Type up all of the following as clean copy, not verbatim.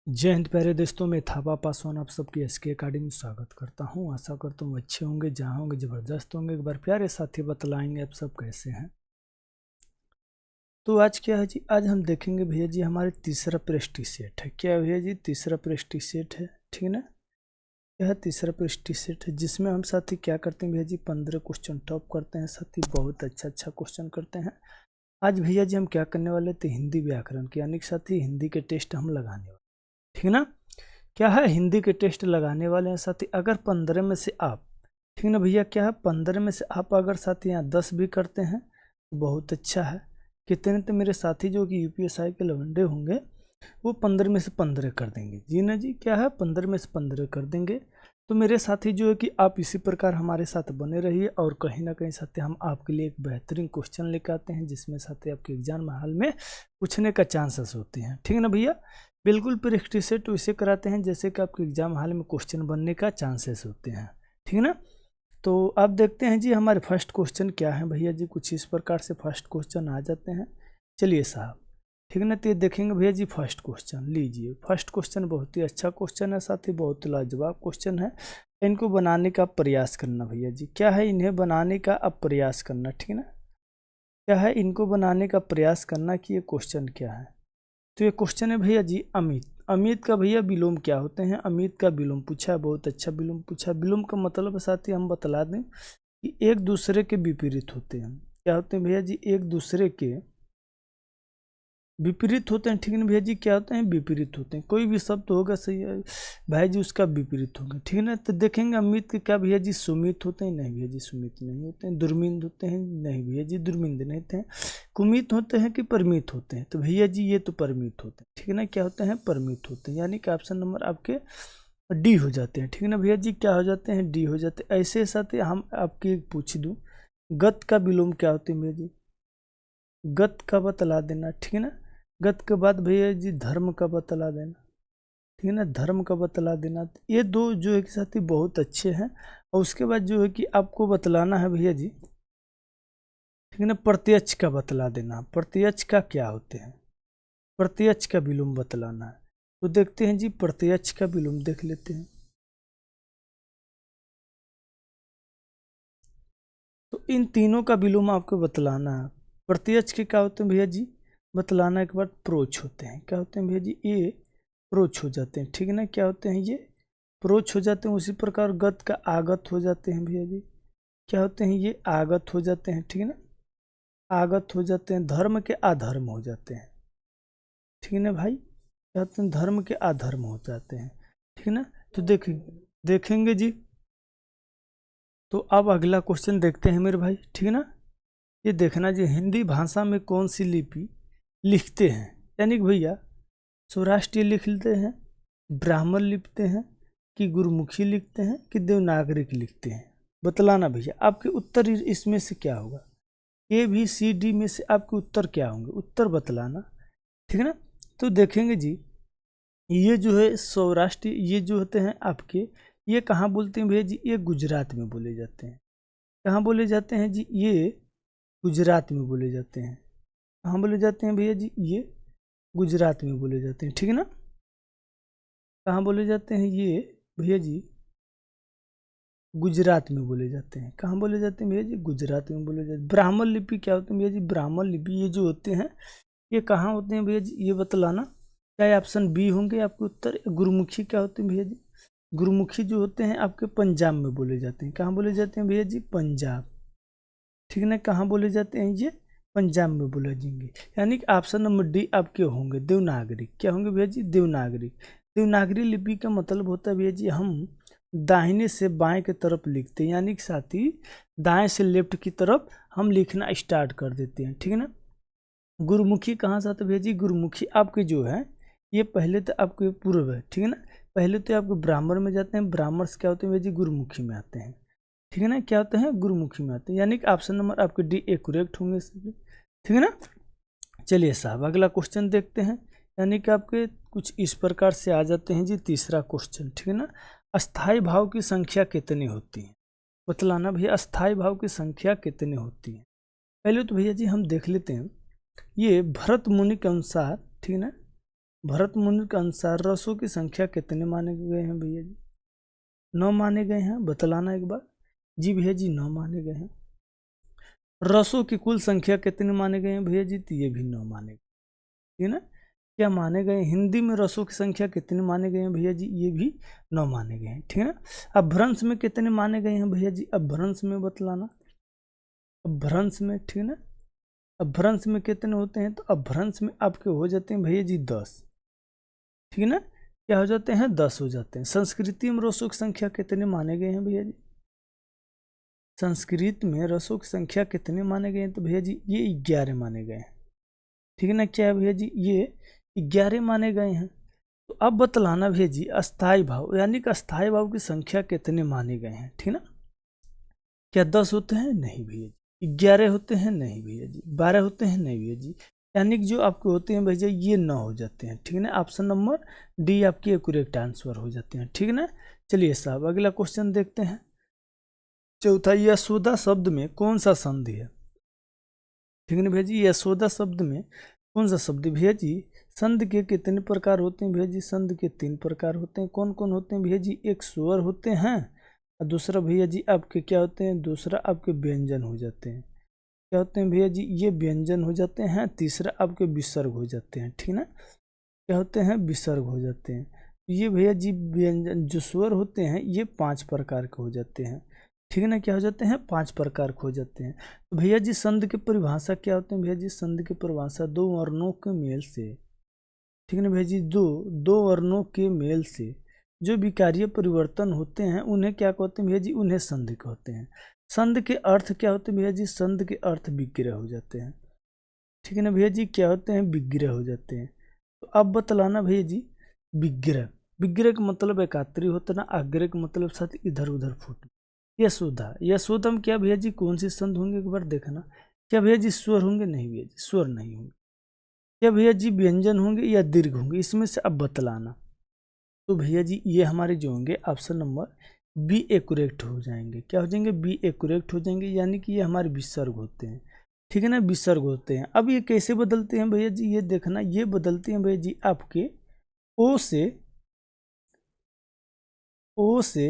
जय हिंद प्यारे दोस्तों, मैं थापा पासवान आप सबकी एसके अकेडमी में स्वागत करता हूं। आशा करता हूं अच्छे होंगे, जहां होंगे ज़बरदस्त होंगे। एक बार प्यारे साथी बतलाएंगे आप सब कैसे हैं। तो आज क्या है जी, आज हम देखेंगे भैया जी हमारे तीसरा प्रेस्टी सेट है। क्या भैया जी, तीसरा प्रेस्टी सेट है, ठीक ना। यह तीसरा प्रेस्टी सेट है जिसमें हम साथी क्या करते हैं भैया जी, 15 क्वेश्चन टॉप करते हैं साथी, बहुत अच्छा क्वेश्चन करते हैं। आज भैया जी हम क्या करने वाले थे, हिंदी व्याकरण के, यानी कि साथी हिंदी के टेस्ट हम लगाने वाले, ठीक ना। क्या है, हिंदी के टेस्ट लगाने वाले हैं साथी। अगर 15 में से आप, ठीक ना भैया, क्या है 15 में से आप अगर साथी यहाँ 10 भी करते हैं तो बहुत अच्छा है। कितने तो मेरे साथी जो कि यूपीएसआई के लवंडे होंगे वो 15 में से 15 कर देंगे जी ना जी। क्या है, 15 में से 15 कर देंगे। तो मेरे साथी जो है कि आप इसी प्रकार हमारे साथ बने रहिए, और कहीं ना कहीं साथी हम आपके लिए एक बेहतरीन क्वेश्चन लेकर आते हैं जिसमें साथी आपके एग्जाम हाल में पूछने का चांसेस होते हैं, ठीक है ना भैया। बिल्कुल प्रैक्टिस सेट वैसे कराते हैं जैसे कि आपके एग्जाम हाल में क्वेश्चन बनने का चांसेस होते हैं, ठीक है ना। तो आप देखते हैं जी हमारे फर्स्ट क्वेश्चन क्या है भैया जी, कुछ इस प्रकार से फर्स्ट क्वेश्चन आ जाते हैं। चलिए साहब, ठीक है ना। तो ये देखेंगे भैया जी फर्स्ट क्वेश्चन, लीजिए फर्स्ट क्वेश्चन बहुत ही अच्छा क्वेश्चन है साथ ही, बहुत लाजवाब क्वेश्चन है। इनको बनाने का प्रयास करना भैया जी, क्या है, इन्हें बनाने का अब प्रयास करना, ठीक है ना। क्या है, इनको बनाने का प्रयास करना कि ये क्वेश्चन क्या है। तो ये क्वेश्चन है भैया जी अमित। अमित का भैया विलोम क्या होते हैं, अमित का विलोम पूछा है, बहुत अच्छा विलोम पूछा है। विलोम का मतलब साथ ही हम बतला दें कि एक दूसरे के विपरीत होते हैं। क्या होते हैं भैया जी, एक दूसरे के विपरीत होते हैं, ठीक है ना भैया जी। क्या होते हैं, विपरीत होते हैं। कोई भी शब्द होगा सही है भाई जी, उसका विपरीत होगा, ठीक है ना। तो देखेंगे अमित के क्या भैया जी, सुमित होते हैं, नहीं भैया जी सुमित नहीं होते हैं। दुर्मिंद होते हैं, नहीं भैया जी दुर्मिंद नहीं होते हैं। कुमित होते हैं कि परमित होते हैं, तो भैया जी ये तो परमित होते हैं, ठीक है ना। क्या होते हैं, परमित होते हैं, यानी कि ऑप्शन नंबर आपके डी हो जाते हैं, ठीक है ना भैया जी। क्या हो जाते हैं, डी हो जाते हैं। ऐसे साथ हम आपकी एक पूछ दूँ, गत का विलोम क्या होते हैं भैया जी, गत का बतला देना, ठीक है ना। गत के बाद भैया जी धर्म का बतला देना, ठीक है ना, धर्म का बतला देना। ये दो जो है कि साथी बहुत अच्छे हैं। और उसके बाद जो है कि आपको बतलाना है भैया जी, ठीक है ना, प्रत्यक्ष का बतला देना। प्रत्यक्ष का क्या होते हैं, प्रत्यक्ष का विलोम बतलाना है। तो देखते हैं जी प्रत्यक्ष का विलोम देख लेते हैं। तो इन तीनों का विलोम आपको बतलाना है। प्रत्यक्ष के क्या होते हैं भैया जी, बतलाना के बाद प्रोच होते हैं। क्या होते हैं भैया जी, ये प्रोच हो जाते हैं, ठीक है ना। क्या होते हैं, ये प्रोच हो जाते हैं। उसी प्रकार गत का आगत हो जाते हैं भैया जी। क्या होते हैं, ये आगत हो जाते हैं, ठीक है ना, आगत हो जाते हैं। धर्म के अधर्म हो जाते हैं, ठीक है ना भाई। क्या होते हैं, धर्म के अधर्म हो जाते हैं, ठीक है ना। तो देखेंगे जी। तो अब अगला क्वेश्चन देखते हैं मेरे भाई, ठीक है ना। ये देखना जी, हिंदी भाषा में कौन सी लिपि लिखते हैं, यानी कि भैया सौराष्ट्रीय लिखते हैं, ब्राह्मण लिखते हैं, कि गुरुमुखी लिखते हैं, कि देवनागरिक लिखते हैं। बतलाना भैया आपके उत्तर इसमें से क्या होगा, ए बी सी डी में से आपके उत्तर क्या होंगे, उत्तर बतलाना, ठीक है ना। तो देखेंगे जी, ये जो है सौराष्ट्रीय, ये जो होते हैं आपके, ये कहाँ बोलते हैं भैया जी, ये गुजरात में बोले जाते हैं। कहाँ बोले जाते हैं जी, ये गुजरात में बोले जाते हैं। कहाँ बोले जाते हैं भैया जी, ये गुजरात में बोले जाते हैं, ठीक है ना। कहाँ बोले जाते हैं ये भैया जी, गुजरात में बोले जाते हैं। कहाँ बोले जाते हैं भैया जी, गुजरात में बोले जाते हैं। ब्राह्मण लिपि क्या होते हैं भैया जी, ब्राह्मण लिपि ये जो होते हैं ये कहाँ होते हैं भैया जी, ये बतलाना। चाहे ऑप्शन बी होंगे आपके उत्तर। गुरुमुखी क्या होते हैं भैया जी, गुरुमुखी जो होते हैं आपके पंजाब में बोले जाते हैं। कहाँ बोले जाते हैं भैया जी, पंजाब, ठीक है ना। कहाँ बोले जाते हैं ये, पंजाब में बोले जाएंगे। यानी कि ऑप्शन नंबर डी आपके होंगे देवनागरिक। क्या होंगे भैया जी, देवनागरिक। देवनागरी लिपि का मतलब होता है भैया जी, हम दाहिने से बाएं की तरफ लिखते हैं, यानी कि साथ ही दाएं से लेफ्ट की तरफ हम लिखना स्टार्ट कर देते हैं, ठीक है ना। गुरुमुखी कहाँ से आता है भैया जी, गुरुमुखी आपके जो है ये पहले तो आपके पूर्व है, ठीक है ना। पहले तो आपके ब्राह्मण में जाते हैं, ब्राह्मण से क्या होते हैं भैया जी, गुरुमुखी में आते हैं, ठीक है ना। क्या होते हैं, गुरुमुखी में आते हैं, यानी कि ऑप्शन नंबर आपके डी ए करेक्ट होंगे सभी, ठीक है ना। चलिए साहब अगला क्वेश्चन देखते हैं। यानी कि आपके कुछ इस प्रकार से आ जाते हैं जी तीसरा क्वेश्चन, ठीक है ना। अस्थाई भाव की संख्या कितनी होती है, बतलाना भैया अस्थाई भाव की संख्या कितनी होती है। पहले तो भैया जी हम देख लेते हैं, ये भरत मुनि के अनुसार, ठीक है ना, भरत मुनि के अनुसार रसों की संख्या कितने माने गए हैं भैया जी? 9 माने गए हैं, बतलाना एक बार। जी भैया जी 9 माने गए हैं। रसों की कुल संख्या कितने माने गए हैं भैया जी? तो ये भी 9 माने गए, ठीक है ना। क्या माने गए? हिंदी में रसों की संख्या कितने माने गए हैं भैया जी? ये भी 9 माने गए हैं, ठीक है ना। अपभ्रंश में कितने माने गए हैं भैया जी? अपभ्रंश में बतलाना, अपभ्रंश में, ठीक है ना। अपभ्रंश में कितने होते हैं? तो अपभ्रंश में आपके हो जाते हैं भैया जी 10, ठीक है ना। क्या हो जाते हैं? 10 हो जाते हैं। संस्कृति में रसों की संख्या कितने माने गए हैं भैया जी? संस्कृत में रसों की संख्या कितने माने गए हैं? तो भैया जी ये 11 माने गए हैं, ठीक है ना। क्या है भैया जी? ये 11 माने गए हैं। तो अब बतलाना भैया जी अस्थाई भाव, यानी कि अस्थाई भाव की संख्या कितने माने गए हैं, ठीक है ना। क्या 10 होते हैं? नहीं भैया जी। 11 होते हैं? नहीं भैया जी। 12 होते हैं? नहीं भैया जी। यानी कि जो आपके होते हैं भैया ये 9 हो जाते हैं, ठीक है ना। ऑप्शन नंबर डी आपकी करेक्ट आंसर हो जाते हैं, ठीक है ना। चलिए साहब अगला क्वेश्चन देखते हैं। चौथा, यशोदा शब्द में कौन सा संधि है? ठीक है ना भैया जी। यशोदा शब्द में कौन सा शब्द? भैया जी संधि के कितने प्रकार होते हैं भैया जी? संधि के 3 प्रकार होते हैं। कौन कौन होते हैं भैया जी? एक स्वर होते हैं, और दूसरा भैया जी आपके क्या होते हैं? दूसरा आपके व्यंजन हो जाते हैं। क्या होते हैं भैया जी? ये व्यंजन हो जाते हैं। तीसरा आपके विसर्ग हो जाते हैं, ठीक ना। क्या होते हैं? विसर्ग हो जाते हैं। ये भैया जी व्यंजन जो स्वर होते हैं ये 5 प्रकार के हो जाते हैं, ठीक है ना। क्या हो जाते हैं? 5 प्रकार के हो जाते हैं। तो भैया जी संधि की परिभाषा क्या होते हैं भैया जी? संधि की परिभाषा दो वर्णों के मेल से, ठीक है ना भैया जी, दो वर्णों के मेल से जो विकारीय परिवर्तन होते हैं उन्हें क्या कहते हैं भैया जी? उन्हें संधि कहते हैं। संधि के अर्थ क्या होते हैं भैया जी? संधि के अर्थ विग्रह हो जाते हैं, ठीक है ना भैया जी। क्या होते हैं? विग्रह हो जाते हैं। तो अब बतलाना भैया जी विग्रह, विग्रह का मतलब एकात्री होता ना, आग्रह का मतलब साथ इधर उधर फूटना। यशोदा, यशोदा में क्या भैया जी कौन सी संधि होंगे एक बार देखना। क्या भैया जी स्वर होंगे? नहीं भैया जी स्वर नहीं होंगे। क्या भैया जी व्यंजन होंगे या दीर्घ होंगे? इसमें से अब बतलाना। तो भैया जी ये हमारे जो होंगे ऑप्शन नंबर बी एक्यूरेट हो जाएंगे। क्या हो जाएंगे? बी एक्यूरेट हो जाएंगे, यानी कि ये हमारे विसर्ग होते हैं, ठीक है ना। विसर्ग होते हैं। अब ये कैसे बदलते हैं भैया जी? ये देखना, ये बदलते हैं भैया जी आपके ओ से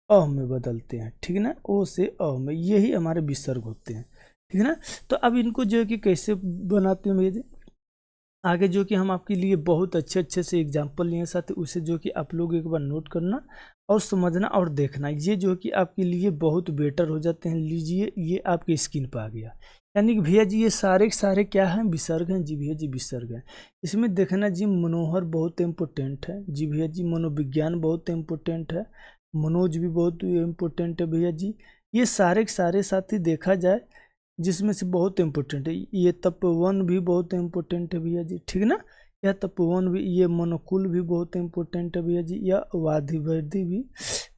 अ में बदलते हैं, ठीक है ना। ओ से अ में, यही हमारे विसर्ग होते हैं, ठीक है ना। तो अब इनको जो है कि कैसे बनाते हैं भैया जी? आगे जो कि हम आपके लिए बहुत अच्छे अच्छे से एग्जाम्पल लिए साथ, उसे जो कि आप लोग एक बार नोट करना और समझना और देखना। ये जो कि आपके लिए बहुत बेटर हो जाते हैं। लीजिए ये आपकी स्क्रीन पर आ गया, यानी कि भैया जी ये सारे के सारे क्या हैं? विसर्ग हैं जी भैया जी, विसर्ग हैं। इसमें देखना जी मनोहर बहुत इम्पोर्टेंट है जी भैया जी, मनोविज्ञान बहुत इम्पोर्टेंट है, मनोज भी बहुत इम्पोर्टेंट है भैया जी। ये सारे के सारे साथी देखा जाए जिसमें से बहुत इम्पोर्टेंट है। ये तपोवन भी बहुत इम्पोर्टेंट है भैया जी, ठीक है ना। यह तपोवन भी, ये मनोकुल भी बहुत इम्पोर्टेंट है भैया जी। या वाधिवर्दी भी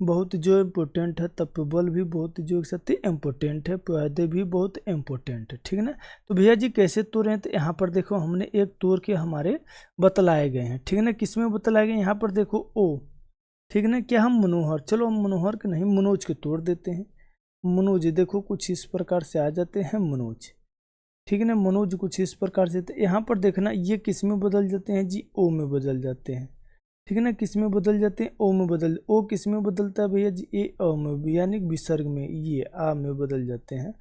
बहुत जो इम्पोर्टेंट है। तपोबल भी बहुत जो सकते इम्पोर्टेंट है। पौधे भी बहुत इम्पोर्टेंट है, ठीक है ना। तो भैया जी कैसे तोड़ हैं? तो यहाँ पर देखो हमने एक तोड़ के हमारे बतलाए गए हैं, ठीक है ना। किसमें बतलाए गए? यहाँ पर देखो ओ, ठीक है ना। क्या हम मनोहर, चलो हम मनोहर के नहीं मनोज के तोड़ देते हैं। मनोज देखो कुछ इस प्रकार से आ जाते हैं मनोज, ठीक है ना। मनोज कुछ इस प्रकार से, तो यहाँ पर देखना ये किस में बदल जाते हैं जी? ओ में बदल जाते हैं, ठीक है ना। किस में बदल जाते हैं? ओ में बदल, ओ किस में बदलता है भैया जी? ए अ में, यानी विसर्ग में, ये आ में बदल जाते हैं,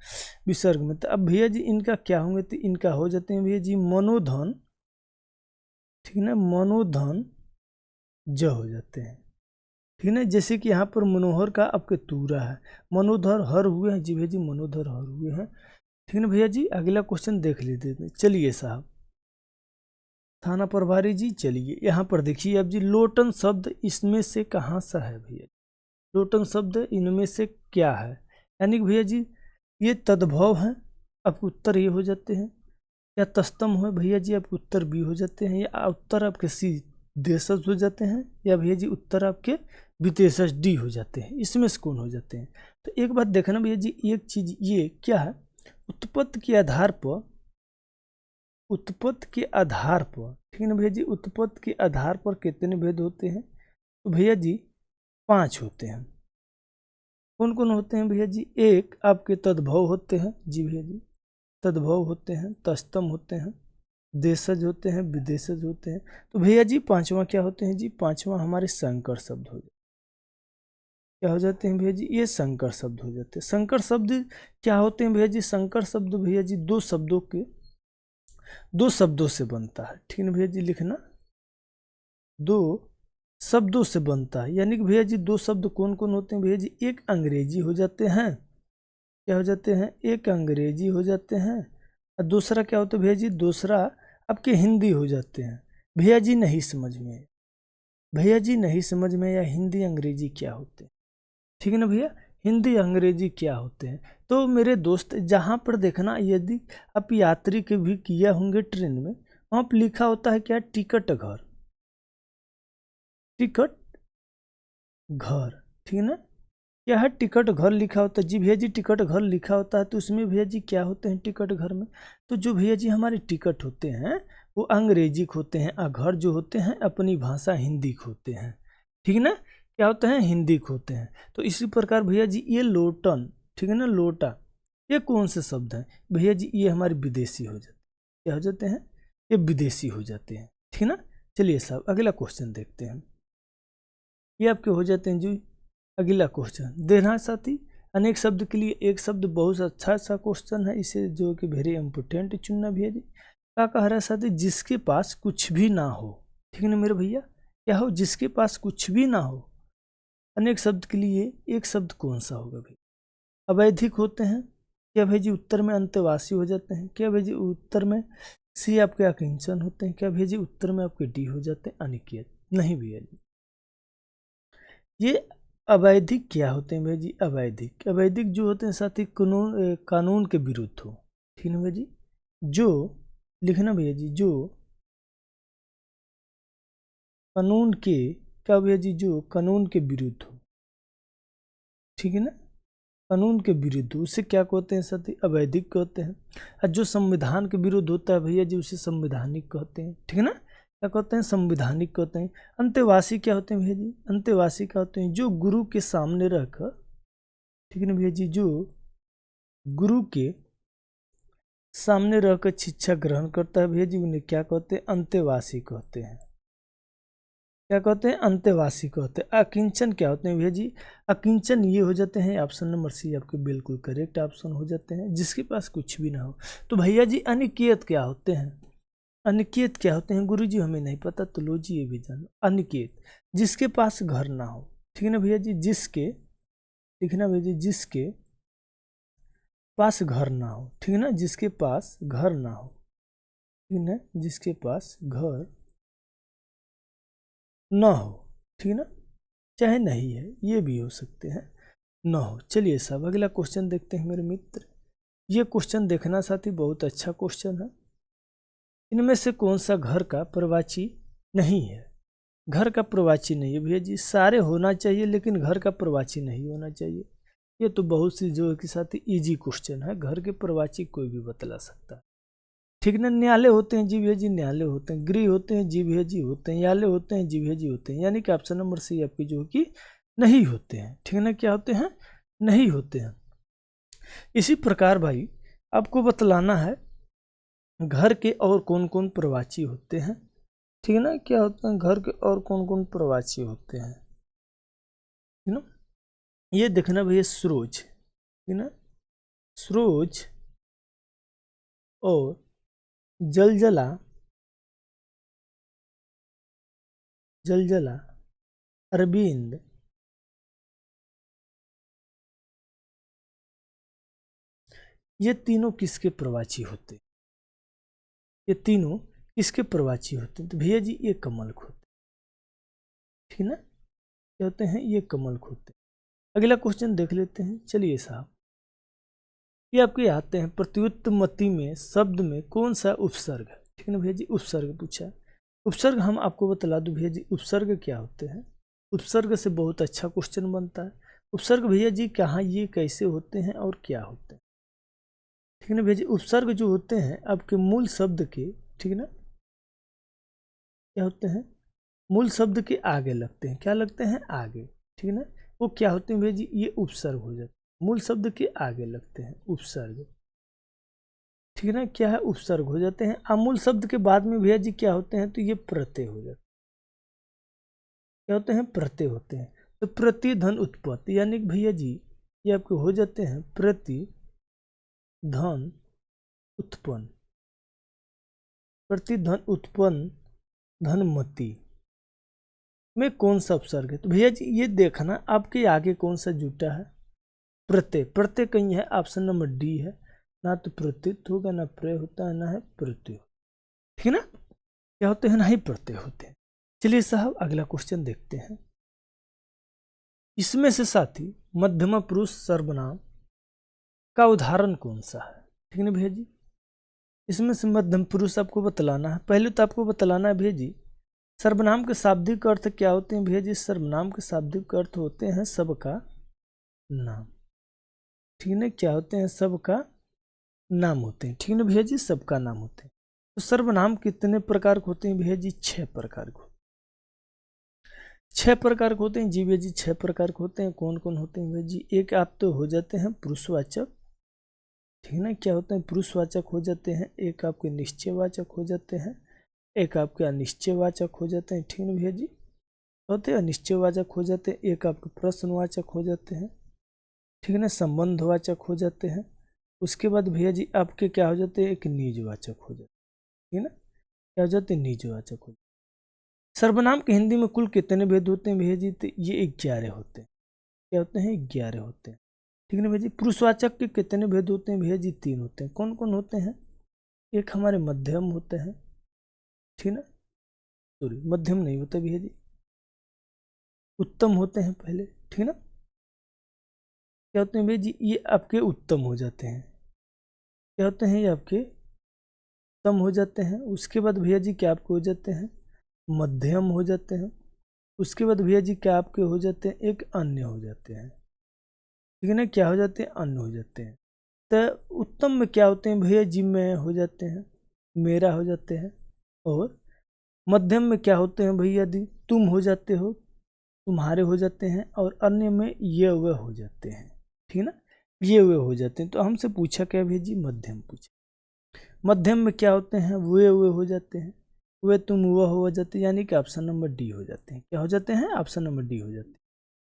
विसर्ग में। तो अब भैया जी इनका क्या होंगे? तो इनका हो जाते हैं भैया जी मनोधन, ठीक है ना। मनोधन ज हो जाते हैं, ठीक है ना। जैसे कि यहाँ पर मनोहर का आपके तूरा है, मनोधर हर हुए हैं जी भैया जी, मनोधर हर हुए हैं, ठीक है ना भैया जी। अगला क्वेश्चन देख लेते हैं। चलिए साहब थाना प्रभारी जी, चलिए यहाँ पर देखिए अब जी, लोटन शब्द इसमें से कहाँ सा है भैया? लोटन शब्द इनमें से क्या है? यानी कि भैया जी ये तद्भव है, आपके उत्तर ये हो जाते हैं। या तस्तम हो भैया जी, आपके उत्तर बी हो जाते हैं। या उत्तर आपके सी देशज हो जाते हैं। या भैया जी उत्तर आपके विदेशज डी हो जाते हैं। इसमें से कौन हो जाते हैं? तो एक बात देखना भैया जी, एक चीज ये क्या है, उत्पत्ति के आधार पर, उत्पत्ति के आधार पर, ठीक है ना भैया जी, उत्पत्ति के आधार पर कितने भेद होते हैं? तो भैया जी 5 होते हैं। कौन कौन होते हैं भैया जी? एक आपके तद्भव होते हैं जी भैया जी, तद्भव होते हैं, तस्तम होते हैं, देशज होते हैं, विदेशज होते हैं। तो भैया जी पांचवा क्या होते हैं जी, पांचवा हमारे संकर शब्द हो जाते, क्या हो जाते हैं भैया जी, ये संकर शब्द हो जाते हैं। संकर शब्द क्या होते हैं भैया जी, संकर शब्द भैया जी दो शब्दों से बनता है, ठीक है भैया जी, लिखना, दो शब्दों से बनता है। यानी कि भैया जी दो शब्द कौन कौन होते हैं भैया जी, एक अंग्रेजी हो जाते हैं, क्या हो जाते हैं, एक अंग्रेजी हो जाते हैं, और दूसरा क्या होता है भैया जी, दूसरा आपके हिंदी हो जाते हैं। भैया जी नहीं समझ में, भैया जी नहीं समझ में या हिंदी अंग्रेजी क्या होते हैं, ठीक है ना भैया, हिंदी अंग्रेजी क्या होते हैं। तो मेरे दोस्त जहाँ पर देखना, यदि आप यात्री के भी किया होंगे ट्रेन में, वहाँ पर लिखा होता है क्या, टिकट घर, टिकट घर, ठीक है ना, क्या है, टिकट घर लिखा होता है जी भैया जी, टिकट घर लिखा होता है। तो उसमें भैया जी क्या होते हैं टिकट घर में, तो जो भैया जी हमारे टिकट होते हैं वो अंग्रेजी के होते हैं, और घर जो होते हैं अपनी भाषा हिंदी के होते हैं, ठीक है ना, क्या होते हैं, हिंदी के होते हैं। तो इसी प्रकार भैया जी ये लोटन, ठीक है ना, लोटा, ये कौन से शब्द हैं भैया जी, ये हमारे विदेशी हो जाते हैं, क्या हो जाते हैं, ये विदेशी हो जाते हैं, ठीक है ना। चलिए साहब अगला क्वेश्चन देखते हैं, ये आपके हो जाते हैं जी। अगला क्वेश्चन देखना साथी, अनेक शब्द के लिए एक शब्द बहुत अच्छा सा क्वेश्चन है, इसे जो कि वेरी इंपोर्टेंट चुनना भैया जी। क्या कह रहा है साथी, जिसके पास कुछ भी ना हो, ठीक है ना मेरे भैया, क्या हो, जिसके पास कुछ भी ना हो। अनेक शब्द के लिए एक शब्द कौन सा होगा भाई, अवैधिक होते हैं, क्या भाई जी उत्तर में अंत्यवासी हो जाते हैं, क्या भाई जी उत्तर में सी आपके अकिंचन होते हैं, क्या भाई जी उत्तर में आपके डी हो जाते हैं अनिकेत, नहीं भैया जी। ये अवैधिक क्या होते हैं भैया जी, अवैधिक, अवैधिक जो होते हैं साथी कानून के विरुद्ध हो, ठीक है भैया जी, जो लिखना भैया जी, जो कानून के, क्या भैया जी, जो कानून के विरुद्ध हो, ठीक है ना, कानून के विरुद्ध, उसे क्या कहते हैं साथी, अवैधिक कहते हैं। और जो संविधान के विरुद्ध होता है भैया जी उसे संवैधानिक कहते हैं, ठीक है ना, क्या कहते हैं, संवैधानिक कहते हैं। अंतेवासी क्या होते हैं भैया जी, अंतेवासी क्या होते हैं, जो गुरु के सामने रहकर, ठीक है ना भैया जी, जो गुरु के सामने रहकर शिक्षा ग्रहण करता है भैया जी, उन्हें क्या कहते हैं, अंतेवासी कहते हैं, क्या कहते हैं, अंतेवासी कहते हैं। अकिंचन क्या होते हैं भैया जी, अकिंचन ये हो जाते हैं, ऑप्शन नंबर सी आपके बिल्कुल करेक्ट ऑप्शन हो जाते हैं, जिसके पास कुछ भी ना हो। तो भैया जी अनिकेत क्या होते हैं, अनिकेत क्या होते हैं गुरु जी, हमें नहीं पता, तो लो जी ये भी जानो, अनिकेत जिसके पास घर ना हो, ठीक है ना भैया जी, जिसके, लिखना भैया जी, जिसके पास घर ना हो, ठीक है ना, जिसके पास घर ना हो, ठीक है ना, जिसके पास घर ना हो, ठीक है ना, चाहे नहीं है, ये भी हो सकते हैं, ना हो। चलिए साहब अगला क्वेश्चन देखते हैं मेरे मित्र, ये क्वेश्चन देखना साथी बहुत अच्छा क्वेश्चन है। इनमें से कौन सा घर का प्रवाची नहीं है, घर का प्रवाची नहीं है भैया जी, सारे होना चाहिए लेकिन घर का प्रवाची नहीं होना चाहिए। ये तो बहुत सी जो के साथ इजी क्वेश्चन है, घर के प्रवाची कोई भी बतला सकता है, ठीक ना। न्यायालय होते हैं जी भैया जी, न्यायालय होते हैं, गृह होते हैं जी भैया जी होते हैं, न्यायालय होते हैं जी भैया जी होते हैं, यानी कि ऑप्शन नंबर सी आपकी जो कि नहीं होते हैं, ठीक है ना, क्या होते हैं, नहीं होते हैं। इसी प्रकार भाई आपको बतलाना है घर के और कौन कौन प्रवाची होते हैं, ठीक है ना, क्या होता है घर के और कौन कौन प्रवाची होते हैं, ठीक ना। ये देखना भैया सरोज, ठीक ना, सरोज और जलजला, जलजला, अरविंद, ये तीनों किसके प्रवाची होते हैं, ये तीनों किसके प्रवाची होते हैं, तो भैया जी ये कमल होते हैं, ठीक है ना, क्या होते हैं, ये कमल होते हैं। अगला क्वेश्चन देख लेते हैं, चलिए साहब ये आपके आते हैं, प्रत्युत्पत्ति में शब्द में कौन सा उपसर्ग है, ठीक है ना भैया जी, उपसर्ग पूछा है। उपसर्ग हम आपको बतला दूं भैया जी, उपसर्ग क्या होते हैं, उपसर्ग से बहुत अच्छा क्वेश्चन बनता है। उपसर्ग भैया जी कहाँ, ये कैसे होते हैं और क्या होते हैं, ठीक है ना भैया जी। उपसर्ग जो होते हैं आपके मूल शब्द के, ठीक है ना, क्या होते हैं, मूल शब्द के आगे लगते हैं, क्या लगते हैं, आगे, ठीक है ना, वो क्या होते हैं भैया जी, ये उपसर्ग हो जाते हैं, मूल शब्द के आगे लगते हैं उपसर्ग, ठीक है ना, क्या है, उपसर्ग हो जाते हैं। आमूल शब्द के बाद में भैया जी क्या होते हैं, तो ये प्रत्यय हो जाते हैं। क्या होते हैं, प्रत्यय होते हैं। तो प्रति धन उत्पत्ति, यानी कि भैया जी ये आपके हो जाते हैं प्रति धन उत्पन्न, प्रति धन उत्पन्न धनमती में कौन सा उपसर्ग है। तो भैया जी ये देखना आपके आगे कौन सा जुटा है, प्रत्यय। प्रत्यय कहीं है, ऑप्शन नंबर डी है। ना तो प्रत्युत होगा, ना प्रय होता है, ना है प्रत्यय। ठीक है ना, क्या होते हैं, ना ही प्रत्यय होते हैं। चलिए साहब अगला क्वेश्चन देखते हैं। इसमें से साथी मध्यमा पुरुष सर्वनाम का उदाहरण कौन सा है। ठीक है ना भैया जी, इसमें से मध्यम पुरुष आपको बतलाना है। पहले तो आपको बतलाना है भैया जी सर्वनाम के शाब्दिक अर्थ क्या होते हैं। भैया जी सर्वनाम के शाब्दिक अर्थ होते हैं सबका नाम। ठीक है ना, क्या होते हैं, सबका नाम होते हैं। ठीक है ना भैया जी, सबका नाम होते हैं। तो सर्वनाम कितने प्रकार के होते हैं भैया जी, 6 प्रकार के। 6 प्रकार के होते हैं जी भैया जी, 6 प्रकार के होते हैं। कौन कौन होते हैं भैया जी, एक आप तो हो जाते हैं पुरुषवाचक। ठीक है ना, क्या होते हैं, पुरुषवाचक हो जाते हैं। एक आपके निश्चयवाचक हो जाते हैं, एक आपके अनिश्चयवाचक हो जाते हैं। ठीक है ना भैया जी, होते हैं अनिश्चयवाचक हो जाते हैं। एक आपके प्रश्नवाचक हो जाते हैं। ठीक है ना, संबंधवाचक हो जाते हैं। उसके बाद भैया जी आपके क्या हो जाते हैं, एक निजवाचक हो जाते हैं। ठीक है ना, क्या हो जाते हैं, निजवाचक हो जाते हैं। सर्वनाम के हिंदी में कुल कितने भेद होते हैं भैया जी, तो ये 11 होते हैं। क्या होते हैं, 11 होते हैं। ठीक है ना भैया जी, पुरुषवाचक के कितने भेद होते हैं भैया जी, 3 होते हैं। कौन कौन होते हैं, एक हमारे मध्यम होते हैं। ठीक है ना, सॉरी मध्यम नहीं होता भैया जी, उत्तम होते हैं पहले। ठीक है ना, क्या होते हैं भैया जी, ये आपके उत्तम हो जाते हैं। क्या होते हैं, ये आपके उत्तम हो जाते हैं। उसके बाद भैया जी क्या आपके हो जाते हैं, मध्यम हो जाते हैं। उसके बाद भैया जी क्या आपके हो जाते हैं, एक अन्य हो जाते हैं। ठीक है ना, क्या हो जाते हैं, अन्य हो जाते हैं। तो उत्तम में क्या होते हैं भैया जी, में हो जाते हैं, मेरा हो जाते हैं। और मध्यम में क्या होते हैं भैया जी, तुम हो जाते हो, तुम्हारे हो जाते हैं। और अन्य में ये वे हो जाते हैं। ठीक है ना, ये वे हो जाते हैं। तो हमसे पूछा क्या भैया जी, मध्यम पूछा। मध्यम में क्या होते हैं, वे हो जाते हैं। वे तुम वह हो जाते हैं, यानी कि ऑप्शन नंबर डी हो जाते हैं। क्या हो जाते हैं, ऑप्शन नंबर डी हो जाते हैं।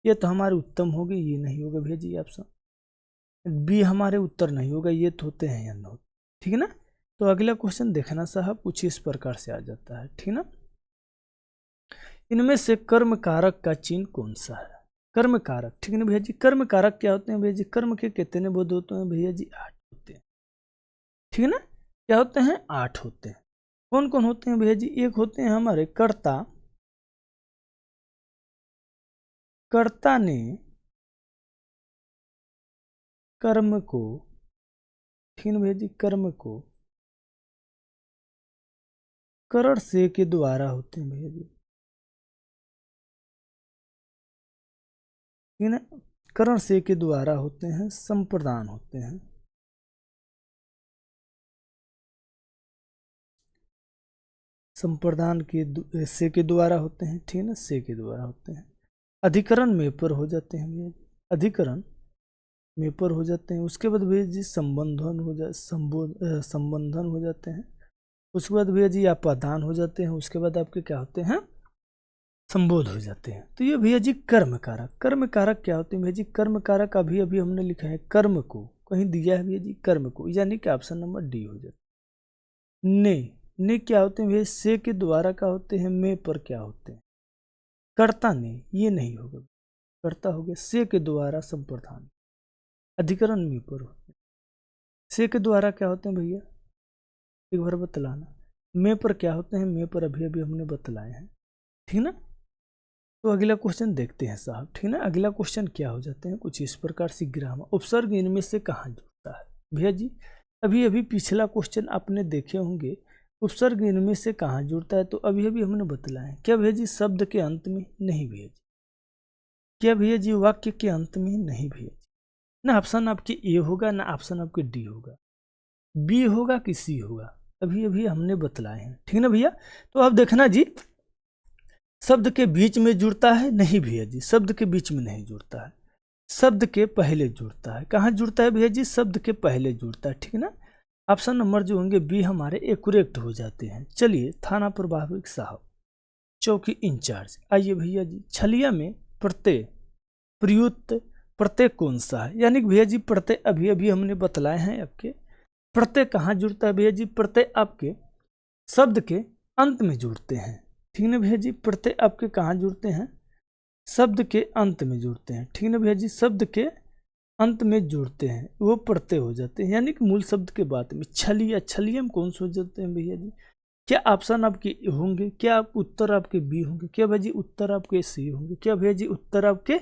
ये तो हमारे उत्तम हो गए, ये नहीं होगा भैया जी, ऑप्शन बी हमारे उत्तर नहीं होगा, ये तो होते हैं या न होते। ठीक है ना, तो अगला क्वेश्चन देखना साहब, कुछ इस प्रकार से आ जाता है। ठीक है ना, इनमें से कर्म कारक का चिन्ह कौन सा है। कर्म कारक, ठीक है ना भैया जी, कर्म कारक क्या होते हैं भैया जी, कर्म के कितने बोध होते हैं भैया जी, 8 होते हैं। ठीक है ना, क्या होते हैं, 8 होते हैं। कौन कौन होते हैं भैया जी, एक होते हैं हमारे कर्ता, कर्ता ने कर्म को, ठीक है ना भैया जी, कर्म को करण से के द्वारा होते हैं भैया जी। ठीक है ना, करण से के द्वारा होते हैं, संप्रदान होते हैं। संप्रदान के से के द्वारा होते हैं। ठीक है ना, से के द्वारा होते हैं। अधिकरण में पर हो जाते हैं भैया जी, अधिकरण में पर हो जाते हैं। उसके बाद भैया जी संबंधन हो जा संबंधन हो जाते हैं। उसके बाद भैया जी आपादान हो जाते हैं। उसके बाद आपके क्या होते हैं, संबोध हो जाते हैं। तो ये भैया जी कर्म कारक। कर्म कारक क्या होते हैं भैया जी, कर्म कारक अभी अभी हमने लिखा है, कर्म को कहीं दिया है भैया जी, कर्म को, यानी कि ऑप्शन नंबर डी हो जाता है। ने क्या होते हैं भैया, से के द्वारा क्या होते हैं, में पर क्या होते हैं, कर्ता ने, ये नहीं होगा, कर्ता हो गया। से के द्वारा संप्रदान, अधिकरण में पर होते हैं। से के द्वारा क्या होते हैं भैया, एक बार बतलाना। में पर क्या होते हैं, में पर अभी अभी हमने बतलाए हैं। ठीक ना, तो अगला क्वेश्चन देखते हैं साहब। ठीक ना, अगला क्वेश्चन क्या हो जाते हैं, कुछ इस प्रकार से, ग्रामर उपसर्ग इनमें से कहाँ जुड़ता है भैया जी। अभी अभी पिछला क्वेश्चन आपने देखे होंगे, उपसर्ग इनमें से कहाँ जुड़ता है, तो अभी अभी हमने बतलाया। क्या भैया जी, शब्द के अंत में, नहीं भैया जी। क्या भैया जी, वाक्य के अंत में, नहीं भैया जी। ना ऑप्शन आपके ए होगा, ना ऑप्शन आपके डी होगा, बी होगा कि सी होगा, अभी अभी हमने बतलाए हैं। ठीक ना भैया, तो अब देखना जी, शब्द के बीच में जुड़ता है, नहीं भैया जी, शब्द के बीच में नहीं जुड़ता है, शब्द के पहले जुड़ता है। कहाँ जुड़ता है भैया जी, शब्द के पहले जुड़ता है। ठीक है ना, ऑप्शन नंबर जो होंगे बी हमारे एक्यूरेट हो जाते हैं। चलिए, थाना प्रभारी साहब, चौकी इंचार्ज। आइए भैया जी, छलिया में प्रत्यय प्रयुक्त प्रत्यय कौन सा है? यानी कि भैया जी प्रत्यय अभी अभी हमने बतलाए हैं आपके। प्रत्यय कहाँ जुड़ता है भैया जी? प्रत्यय आपके शब्द के अंत में जुड़ते हैं। ठीक है ना भैया जी? प्रत्यय आपके कहाँ जुड़ते हैं? शब्द के अंत में जुड़ते हैं। ठीक है ना भैया जी? शब्द के अंत में जुड़ते हैं, वो प्रत्यय हो जाते हैं। यानी कि मूल शब्द के बाद में छलिया, छलिया में कौन से हो जाते हैं भैया जी? क्या ऑप्शन आपके होंगे? क्या आप उत्तर आपके बी होंगे? क्या भैया जी उत्तर आपके सी होंगे? क्या भैया जी उत्तर आपके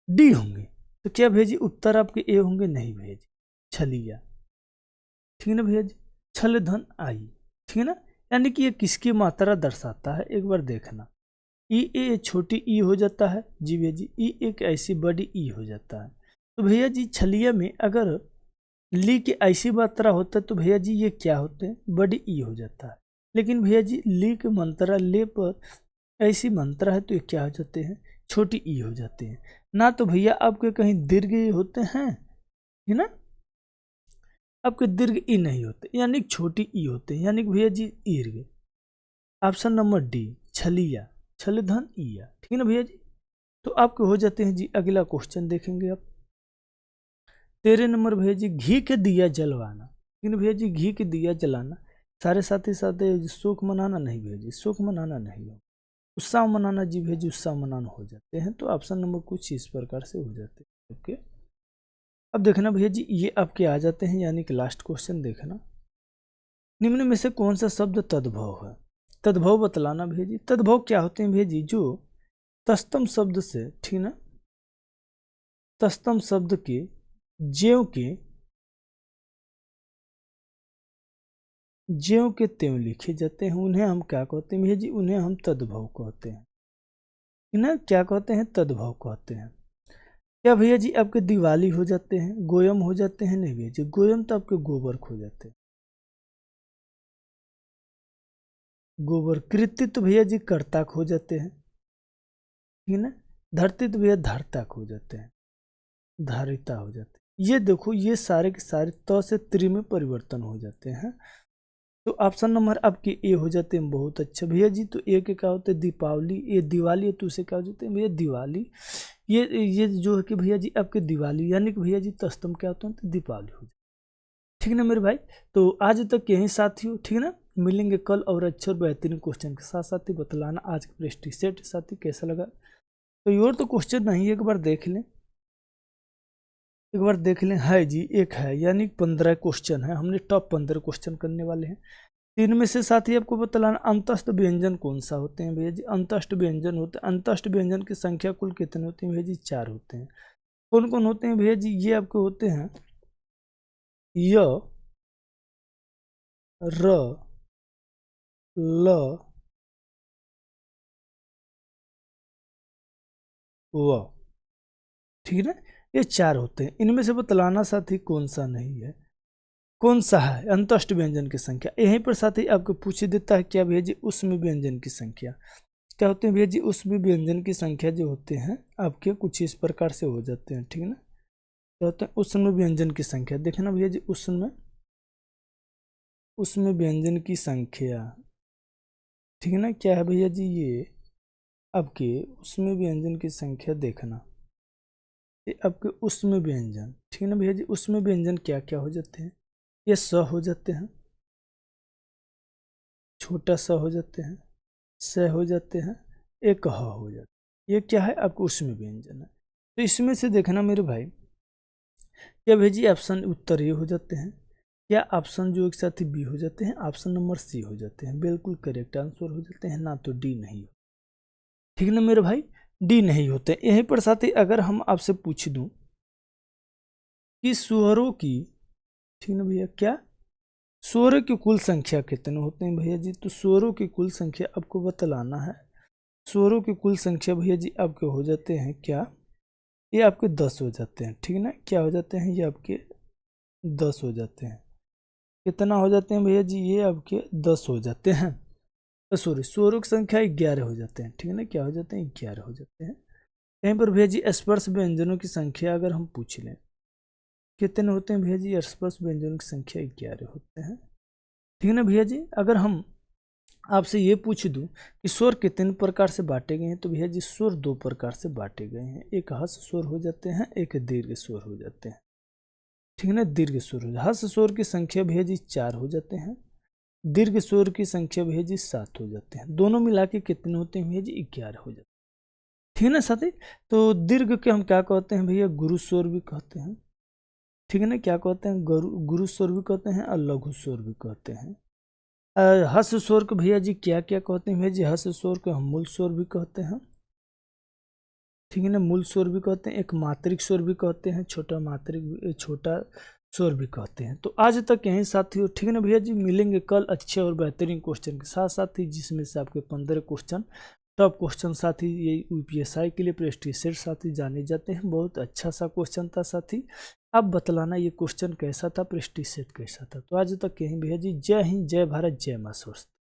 डी होंगे? तो क्या भैया जी उत्तर आपके ए होंगे? नहीं भैया जी, छलिया। ठीक है ना भैया जी? छल धन आई। ठीक है ना? यानी कि ये किसकी मात्रा दर्शाता है, एक बार देखना। ई ए छोटी ई हो जाता है जी भैया जी, ई एक ऐसी बड़ी ई हो जाता है। तो भैया जी छलिया में अगर ली की ऐसी मात्रा होता है तो भैया जी ये क्या होते हैं? बड़ी ई हो जाता है। लेकिन भैया जी ली की मंत्रा ले पर ऐसी मंत्रा है तो ये क्या हो जाते हैं? छोटी ई हो जाते हैं। ना तो भैया आपके कहीं दीर्घ ई होते हैं, है ना? आपके दीर्घ ई नहीं होते, यानी छोटी ई होते हैं, यानी भैया जी दीर्घ। ऑप्शन नंबर डी, छलिया, छल धन ईया। ठीक है ना भैया जी? तो आपके हो जाते हैं जी। अगला क्वेश्चन देखेंगे आप। 13 नंबर भैया जी, घी के दिया जलवाना। ठीक है भैया जी? घी के दिया जलाना। सारे साथी साथ शोक मनाना नहीं भैया जी, शोक मनाना नहीं हो, उत्साह मनाना जी भैया जी, उत्साह मनाना हो जाते हैं। तो ऑप्शन नंबर कुछ इस प्रकार से हो जाते हैं। ओके, अब देखना भैया जी, ये आपके आ जाते हैं, यानी कि लास्ट क्वेश्चन देखना। निम्न में से कौन सा शब्द तद्भव है? तद्भव बतलाना भैया जी। तद्भव क्या होते हैं भैया जी? जो तस्तम शब्द से, ठीक ना, तस्तम शब्द के ज्यों के त्यों लिखे जाते हैं, उन्हें हम क्या कहते हैं भैया जी? उन्हें हम तद्भव कहते हैं। ना क्या कहते हैं? तद्भव कहते हैं। क्या भैया जी आपके दिवाली हो जाते हैं, गोयम हो जाते हैं? नहीं भैया जी, गोयम तो आपके गोबर हो जाते हैं। गोबर कृत्य तो भैया जी कर्ता हो जाते हैं। ठीक है ना? धरती तो भैया धारता हो जाते हैं, धारिता हो जाते हैं। ये देखो, ये सारे के सारे त से त्रि में परिवर्तन हो जाते हैं। तो ऑप्शन नंबर आपके ए हो जाते हैं। बहुत अच्छा भैया जी। तो ए के क्या होते हैं? दीपावली। ये दिवाली है तो उसे क्या हो जाते हैं भैया? दिवाली। ये जो है कि भैया जी आपके दिवाली, यानी कि भैया जी तस्तम क्या होता है? तो दीपावली हो जाती है। ठीक है ना मेरे भाई? तो आज तक यही साथियों, ठीक है ना? मिलेंगे कल और अच्छे और बेहतरीन क्वेश्चन के साथ। साथ ही बतलाना आज का प्रेस्टीज सेट साथी कैसा लगा। तो और तो क्वेश्चन नहीं, एक बार देख लें, एक बार देख लें। है जी, एक है, यानी 15 क्वेश्चन है। हमने टॉप 15 क्वेश्चन करने वाले हैं। तीन में से साथ ही आपको बतलाना अंतस्थ व्यंजन कौन सा होते हैं भैया जी? अंतस्थ व्यंजन होते हैं। अंतस्थ व्यंजन की संख्या कुल कितने होते हैं भैया जी? 4 होते हैं। कौन कौन होते हैं भैया जी? ये आपके होते हैं य, र, ल, व। ठीक है ना? ये 4 होते हैं। इनमें से बतलाना साथी कौन सा नहीं है, कौन सा है अंतस्थ व्यंजन की संख्या। यहीं पर साथी आपको पूछ देता है क्या भैया जी? उसमें व्यंजन की संख्या क्या होते हैं भैया जी? उसमें व्यंजन की संख्या जो होते हैं आपके कुछ इस प्रकार से हो जाते हैं। ठीक है ना? क्या होता है? उसमें व्यंजन की संख्या देखना भैया जी। उसमें व्यंजन की संख्या, ठीक है ना? क्या है भैया जी? ये आपके उसमें व्यंजन की संख्या देखना, ये आपके उसमें व्यंजन। ठीक है ना भैया जी? उसमें व्यंजन क्या क्या हो जाते हैं? ये स हो जाते हैं, छोटा स हो जाते हैं, स हो जाते हैं, एक ह हो जाता है। ये क्या है? आपको उसमें व्यंजन है। तो इसमें से देखना मेरे भाई, क्या भैया जी ऑप्शन उत्तर ये हो जाते हैं, या ऑप्शन जो एक साथ ही बी हो जाते हैं, ऑप्शन नंबर सी हो जाते हैं। बिल्कुल करेक्ट आंसर हो जाते हैं, ना तो डी नहीं हो। ठीक है ना मेरे भाई? डी नहीं होते। यहीं पर साथ ही अगर हम आपसे पूछ दूं कि सुअरों की, ठीक है ना भैया, क्या सुअरों की कुल संख्या कितने होते हैं भैया जी? तो सुअरों की कुल संख्या आपको बतलाना है। सुअरों की कुल संख्या भैया जी आपके हो जाते हैं क्या? ये आपके 10 हो जाते हैं। ठीक है ना? क्या हो जाते हैं? ये आपके 10 हो जाते हैं। कितना हो जाते हैं भैया जी? ये आपके 10 हो जाते हैं। सॉरी, सुअरों की संख्या 11 हो जाते हैं। ठीक है ना? क्या हो जाते हैं? 11 हो जाते हैं। यहीं पर भैया जी स्पर्श व्यंजनों की संख्या अगर हम पूछ लें, कितने होते हैं भैया जी? स्पर्श व्यंजनों की संख्या 11 होते हैं। ठीक है ना भैया जी। अगर हम आपसे ये पूछ दूं कि स्वर कितने प्रकार से बांटे गए हैं, तो भैया जी स्वर 2 प्रकार से बांटे गए हैं। एक हर्ष स्वर हो जाते हैं, एक दीर्घ स्वर हो जाते हैं। ठीक है ना, दीर्घ स्वर हो जाते हैं। हर्ष स्वर की संख्या भैया जी 4 हो जाते हैं, दीर्घ स्वर की संख्या भैया जी 7 हो जाते हैं। दोनों मिला के कितने होते हैं भैया जी? 11 हो जाते हैं। ठीक है ना साथी। तो दीर्घ के हम क्या कहते हैं भैया? गुरु स्वर भी कहते हैं। ठीक है ना, क्या कहते हैं? गुरु स्वर भी कहते हैं और लघु स्वर भी कहते हैं। हर्ष स्वर को भैया जी क्या क्या कहते हैं भैया जी? हर्ष स्वर को हम मूल स्वर भी कहते हैं। ठीक है ना, मूल स्वर भी कहते हैं, एक मात्रिक स्वर भी कहते हैं, छोटा स्वर भी कहते हैं। तो आज तक यहीं साथियों। ठीक है ना भैया जी, मिलेंगे कल अच्छे और बेहतरीन क्वेश्चन के साथ साथ ही, जिसमें से आपके 15 क्वेश्चन टॉप क्वेश्चन साथी ये यूपीएसआई के लिए प्रेस्टीज सेट साथी जाने जाते हैं। बहुत अच्छा सा क्वेश्चन था साथी। आप बतलाना ये क्वेश्चन कैसा था, प्रेस्टीज सेट कैसा था। तो आज तक यहीं भैया जी। जय हिंद, जय भारत, जय मां सरस्वती।